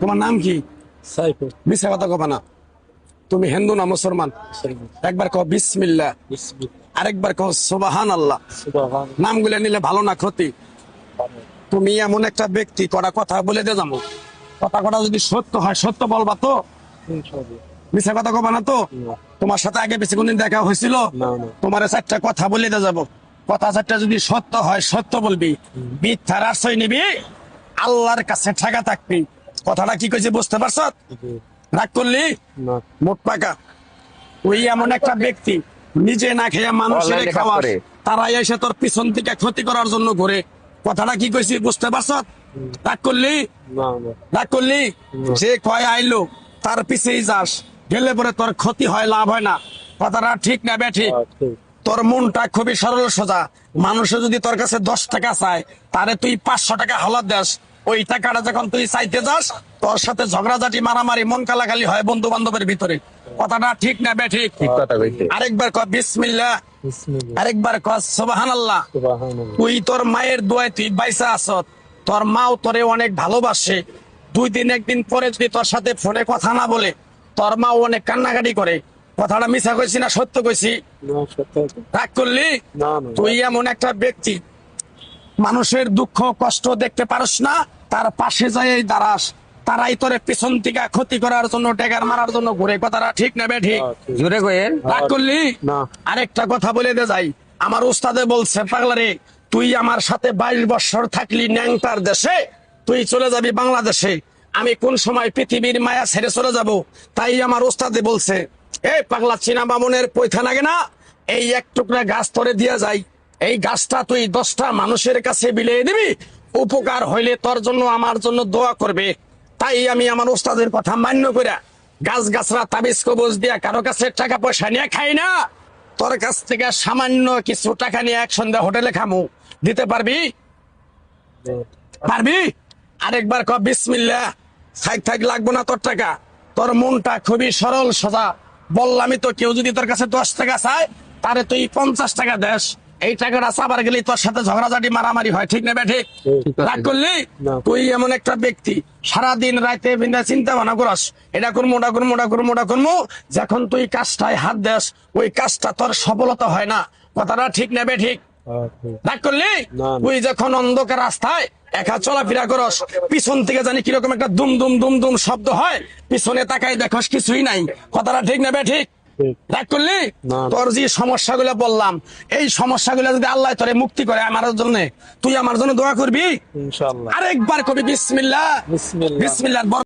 তোমার নাম কি? সাইফুল। মিছা কথা কবা না। তুমি হিন্দু না মুসলমান? একবার কও বিসমিল্লাহ, আরেকবার কও সুবহানাল্লাহ। নামগুলো নিলে ভালো না ক্ষতি? তুমি এমন একটা ব্যক্তি, কটা কথা বলে দে যাবো। কথা যদি সত্য হয় সত্য বলবা তো? মিছা কথা কবা না তো? তোমার সাথে আগে বেশি কোনদিন দেখা হয়েছিল? তোমার চারটা কথা বলে দে যাবো। কথা চারটা যদি সত্য হয় সত্য বলবি, মিথ্যার আশ্রয় নিবি, আল্লাহর কাছে ঠেকা থাকবি। কথাটা কি কইছে বুঝতে পারছ? রাগ করলি? মোট পাকা। ওই এমন একটা ব্যক্তি, নিজে না খেয়ে মানুষের খাওয়াস, তারাই এসে তোর পিছন থেকে ক্ষতি করার জন্য ঘুরে। কথাটা কি কইছি বুঝতে পারছ? রাগ করলি? রাগ করলি? যে কয় আইলো তার পিছেই যাস, গেলে পরে তোর ক্ষতি হয়, লাভ হয় না। কথাটা ঠিক না বেঠিক? তোর মনটা খুবই সরল সোজা। মানুষে যদি তোর কাছে 10 টাকা চায়, তারে তুই 500 টাকা হলাদ দেস। ওই টাকাটা যখন তুই চাইতে যাস, তোর সাথে ঝগড়াঝাটি মারামারি মন কালাকালি হয় বন্ধু বান্ধবের ভিতরে। কথাটা ঠিক না বেঠিক? আরেকবার কর বিসমিল্লাহ, আরেকবার কর সুবহানাল্লাহ। তুই তোর মায়ের দোয়ায় তুই বাইসা আছত। তোর মাও তোরে অনেক ভালোবাসে। 2 দিন 1 দিন পরে যদি তোর সাথে ফোনে কথা না বলে, তোর মাও অনেক কান্নাকাটি করে। কথাটা মিছা কইছি না সত্য কইছি? রাগ করলি? তুই এমন একটা ব্যক্তি, মানুষের দুঃখ কষ্ট দেখতে পারস না, তার পাশে যাই দাঁড়াস, তারাই তোরে পিছন থেকে ক্ষতি করার জন্য, ডেগার মারার জন্য ঘুরে। কথাটা ঠিক না বেঠিক? জোরে কইেন। রাগ করলি? আরেকটা কথা বলে দে যাই। আমার উস্তাদে বলছে, পাগলা রে, তুই আমার সাথে 22 বছর থাকলি ন্যাংটার দেশে, তুই চলে যাবি বাংলাদেশে। আমি কোন সময় পৃথিবীর মায়া ছেড়ে চলে যাব? তাই আমার উস্তাদে বলছে, এই পাগলা, চীনা বামুনের পয়থা লাগে না, এই এক টুকরা গাছ তোরে দিয়া যায়, এই গাছটা তুই 10টা মানুষের কাছে বিলিয়ে দিবি, উপকার হইলে তোর জন্য আমার জন্য দোয়া করবে। তাই আমি আমার ওস্তাদের কথা মান্য কইরা গাছ গাছরা তাবিজ কবজ দিয়া কারো কাছে টাকা পয়সা নিয়ে খাই না। তোর কাছ থেকে সামান্য কিছু টাকা নিয়ে এক সন্ধ্যা হোটেলে খামু। দিতে পারবি? পারবি? আরেকবার ক বিসমিল্লাহ। থাক লাগবো না তোর টাকা। তোর মনটা খুবই সরল সোজা। বললামই তো, কেউ যদি তোর কাছে 10 টাকা চায়, তারে তুই 50 টাকা দেস। এই টাকাটা চাবার গেলে তোর সাথে ঝগড়াঝাটি মারামারি হয়। ঠিক না বেঠিক? রাগ করলি? তুই এমন একটা ব্যক্তি, সারাদিন রাতে চিন্তা ভাবনা করস, এটা করবো ওটা করবো ওটা করবো ওটা করবো। যখন তুই কাজটায় হাত দেস, ওই কাজটা তোর সফলতা হয় না। কথাটা ঠিক না বেঠিক? রাগ করলি? তুই যখন অন্ধকার রাস্তায় একা চলাফেরা করস, পিছন থেকে জানি কিরকম একটা দুম দুম দুম দুম শব্দ হয়, পিছনে তাকাই দেখস কিছুই নাই। কথাটা ঠিক না বেঠিক? রাগ করলি? তোর যে সমস্যাগুলো বললাম, এই সমস্যাগুলো যদি আল্লাহ তোরে মুক্তি করে আমার জন্য, তুই আমার জন্য দোয়া করবি। আরেকবার কবি বিসমিল্লাহ, বিসমিল্লাহ।